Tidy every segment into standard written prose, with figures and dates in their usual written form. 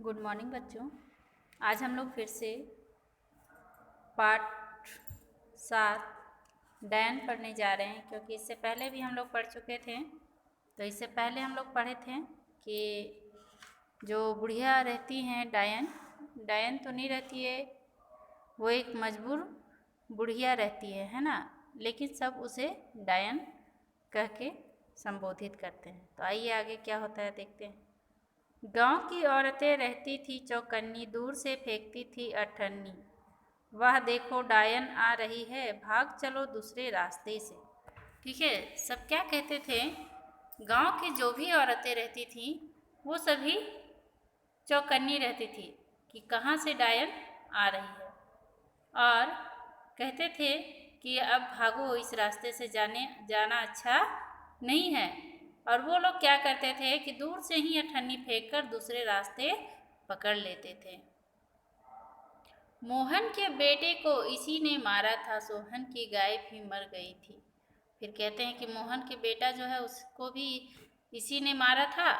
Good morning बच्चों। आज हम लोग फिर से पार्ट 7 डायन पढ़ने जा रहे हैं, क्योंकि इससे पहले भी हम लोग पढ़ चुके थे। तो इससे पहले हम लोग पढ़े थे कि जो बुढ़िया रहती हैं डायन तो नहीं रहती है, वो एक मजबूर बुढ़िया रहती है ना, लेकिन सब उसे डायन कह के संबोधित करते हैं। तो आइए आगे क्या होता है देखते हैं। गांव की औरतें रहती थी चौकन्नी, दूर से फेंकती थी अठन्नी। वह देखो डायन आ रही है, भाग चलो दूसरे रास्ते से। ठीक है, सब क्या कहते थे, गांव की जो भी औरतें रहती थीं वो सभी चौकन्नी रहती थी कि कहाँ से डायन आ रही है, और कहते थे कि अब भागो, इस रास्ते से जाना अच्छा नहीं है। और वो लोग क्या करते थे कि दूर से ही अठन्नी फेंककर दूसरे रास्ते पकड़ लेते थे। मोहन के बेटे को इसी ने मारा था, सोहन की गाय भी मर गई थी। फिर कहते हैं कि मोहन के बेटा जो है उसको भी इसी ने मारा था,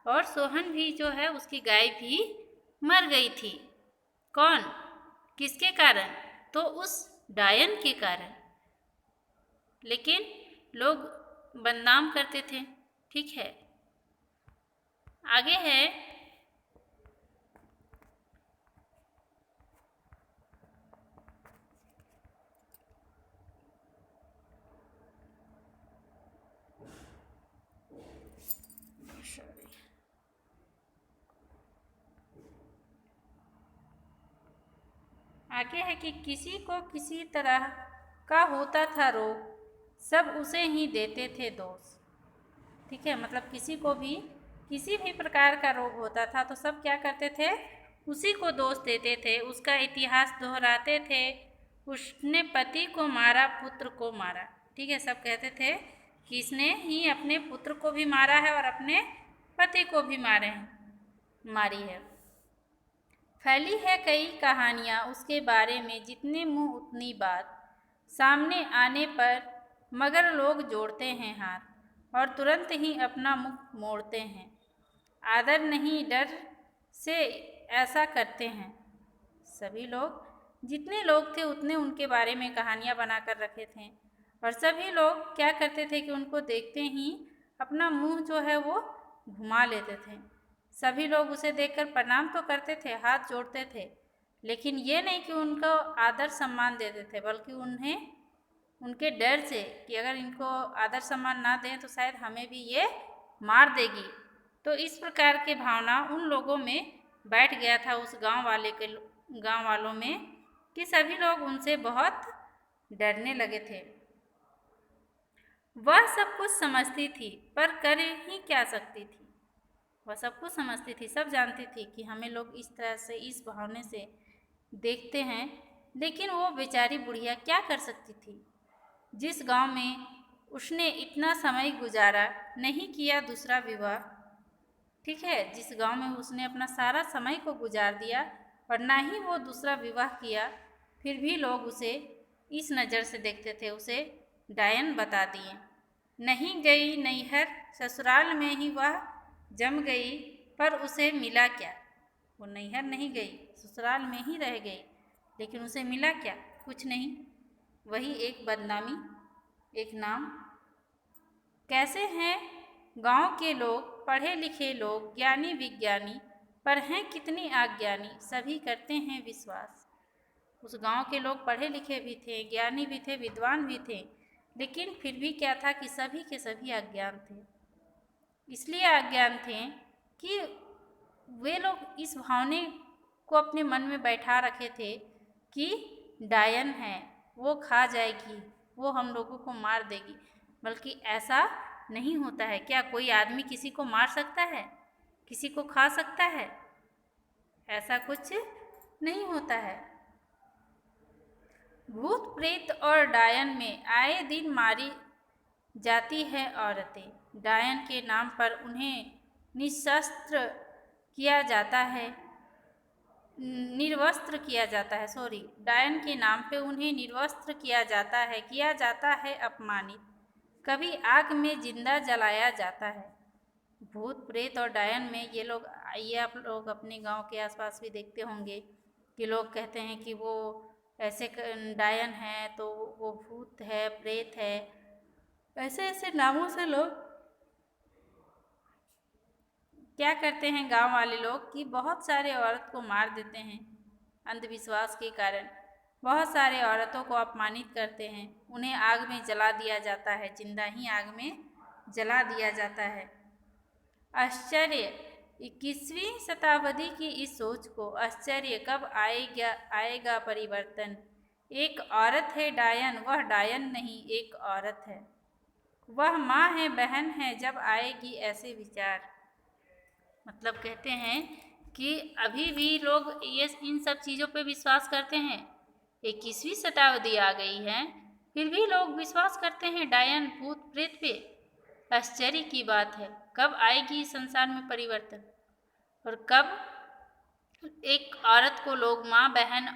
और सोहन भी जो है उसकी गाय भी मर गई थी। कौन, किसके कारण? तो उस डायन के कारण। लेकिन लोग बदनाम करते थे। ठीक है, आगे है कि किसी को किसी तरह का होता था रोग, सब उसे ही देते थे दोष। ठीक है, मतलब किसी को भी किसी भी प्रकार का रोग होता था तो सब क्या करते थे, उसी को दोष देते थे, उसका इतिहास दोहराते थे। उसने पति को मारा, पुत्र को मारा। ठीक है, सब कहते थे कि इसने ही अपने पुत्र को भी मारा है और अपने पति को भी मारी है। फैली है कई कहानियाँ उसके बारे में, जितने मुँह उतनी बात। सामने आने पर मगर लोग जोड़ते हैं हाथ और तुरंत ही अपना मुख मोड़ते हैं। आदर नहीं डर से ऐसा करते हैं। सभी लोग, जितने लोग थे उतने उनके बारे में कहानियाँ बनाकर रखे थे, और सभी लोग क्या करते थे कि उनको देखते ही अपना मुंह जो है वो घुमा लेते थे। सभी लोग उसे देखकर प्रणाम तो करते थे, हाथ जोड़ते थे, लेकिन ये नहीं कि उनको आदर सम्मान देते थे, बल्कि उन्हें उनके डर से कि अगर इनको आदर सम्मान ना दें तो शायद हमें भी ये मार देगी। तो इस प्रकार की भावना उन लोगों में बैठ गया था, उस गांव वालों में, कि सभी लोग उनसे बहुत डरने लगे थे। वह सब कुछ समझती थी पर कर ही क्या सकती थी। वह सब कुछ समझती थी, सब जानती थी कि हमें लोग इस तरह से, इस भावने से देखते हैं, लेकिन वो बेचारी बुढ़िया क्या कर सकती थी। जिस गांव में उसने इतना समय गुजारा, नहीं किया दूसरा विवाह। ठीक है, जिस गांव में उसने अपना सारा समय को गुजार दिया और ना ही वो दूसरा विवाह किया, फिर भी लोग उसे इस नज़र से देखते थे, उसे डायन बता दिए। नहीं गई नैहर, ससुराल में ही वह जम गई, पर उसे मिला क्या? वो नैहर नहीं गई, ससुराल में ही रह गई, लेकिन उसे मिला क्या? कुछ नहीं, वही एक बदनामी, एक नाम। कैसे हैं गांव के लोग, पढ़े लिखे लोग, ज्ञानी विज्ञानी, पर हैं कितनी अज्ञानी, सभी करते हैं विश्वास। उस गांव के लोग पढ़े लिखे भी थे, ज्ञानी भी थे, विद्वान भी थे, लेकिन फिर भी क्या था कि सभी के सभी अज्ञान थे। इसलिए अज्ञान थे कि वे लोग इस भावने को अपने मन में बैठा रखे थे कि डायन है, वो खा जाएगी, वो हम लोगों को मार देगी। बल्कि ऐसा नहीं होता है। क्या कोई आदमी किसी को मार सकता है, किसी को खा सकता है? ऐसा कुछ नहीं होता है। भूत प्रेत और डायन में आए दिन मारी जाती है औरतें। डायन के नाम पर उन्हें निशस्त्र किया जाता है, निर्वस्त्र किया जाता है। डायन के नाम पे उन्हें निर्वस्त्र किया जाता है अपमानित, कभी आग में जिंदा जलाया जाता है। भूत प्रेत और डायन में ये लोग ये आप लोग अपने गांव के आसपास भी देखते होंगे कि लोग कहते हैं कि वो ऐसे डायन है, तो वो भूत है, प्रेत है, ऐसे ऐसे नामों से लोग क्या करते हैं गांव वाले लोग कि बहुत सारे औरत को मार देते हैं अंधविश्वास के कारण। बहुत सारे औरतों को अपमानित करते हैं, उन्हें आग में जला दिया जाता है, जिंदा ही आग में जला दिया जाता है। आश्चर्य, 21वीं शताब्दी की इस सोच को आश्चर्य, कब आएगा परिवर्तन। एक औरत है डायन, वह डायन नहीं एक औरत है। वह माँ है, बहन है, जब आएगी ऐसे विचार। मतलब कहते हैं कि अभी भी लोग ये इन सब चीज़ों पे विश्वास करते हैं। 21वीं शताब्दी आ गई है, फिर भी लोग विश्वास करते हैं डायन, भूत, प्रेत पे। आश्चर्य की बात है, कब आएगी संसार में परिवर्तन, और कब एक औरत को लोग माँ बहन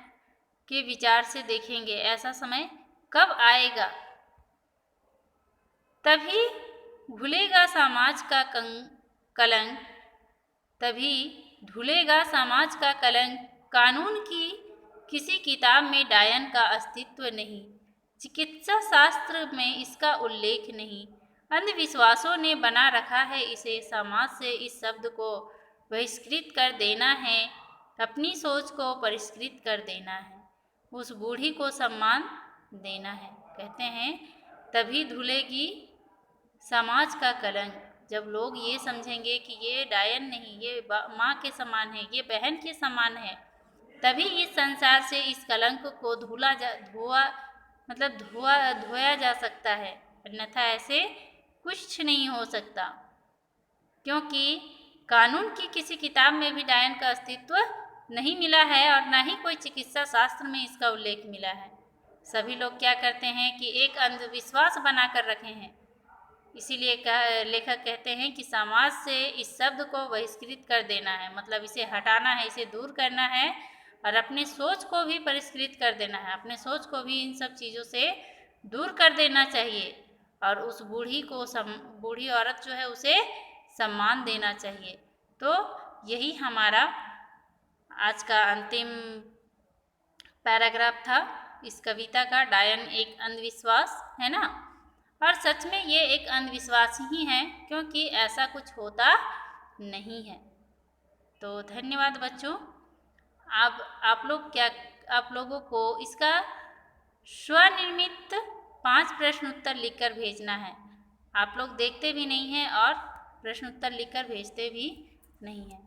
के विचार से देखेंगे। ऐसा समय कब आएगा? तभी धुलेगा समाज का कलंक, तभी धुलेगा समाज का कलंक। कानून की किसी किताब में डायन का अस्तित्व नहीं, चिकित्सा शास्त्र में इसका उल्लेख नहीं। अंधविश्वासों ने बना रखा है इसे, समाज से इस शब्द को बहिष्कृत कर देना है, अपनी सोच को परिष्कृत कर देना है, उस बूढ़ी को सम्मान देना है। कहते हैं तभी धुलेगी समाज का कलंक, जब लोग ये समझेंगे कि ये डायन नहीं, ये माँ के समान है, ये बहन के समान है, तभी इस संसार से इस कलंक को धोया जा सकता है। अन्यथा ऐसे कुछ नहीं हो सकता, क्योंकि कानून की किसी किताब में भी डायन का अस्तित्व नहीं मिला है और ना ही कोई चिकित्सा शास्त्र में इसका उल्लेख मिला है। सभी लोग क्या करते हैं कि एक अंधविश्वास बना कर रखे हैं। इसीलिए लेखक कहते हैं कि समाज से इस शब्द को बहिष्कृत कर देना है, मतलब इसे हटाना है, इसे दूर करना है, और अपने सोच को भी परिष्कृत कर देना है, अपने सोच को भी इन सब चीज़ों से दूर कर देना चाहिए, और उस बूढ़ी औरत जो है उसे सम्मान देना चाहिए। तो यही हमारा आज का अंतिम पैराग्राफ था इस कविता का, डायन एक अंधविश्वास है ना। और सच में ये एक अंधविश्वास ही है, क्योंकि ऐसा कुछ होता नहीं है। तो धन्यवाद बच्चों। आप लोगों को इसका स्वनिर्मित 5 प्रश्न उत्तर लिखकर भेजना है। आप लोग देखते भी नहीं हैं और प्रश्न उत्तर लिखकर भेजते भी नहीं हैं।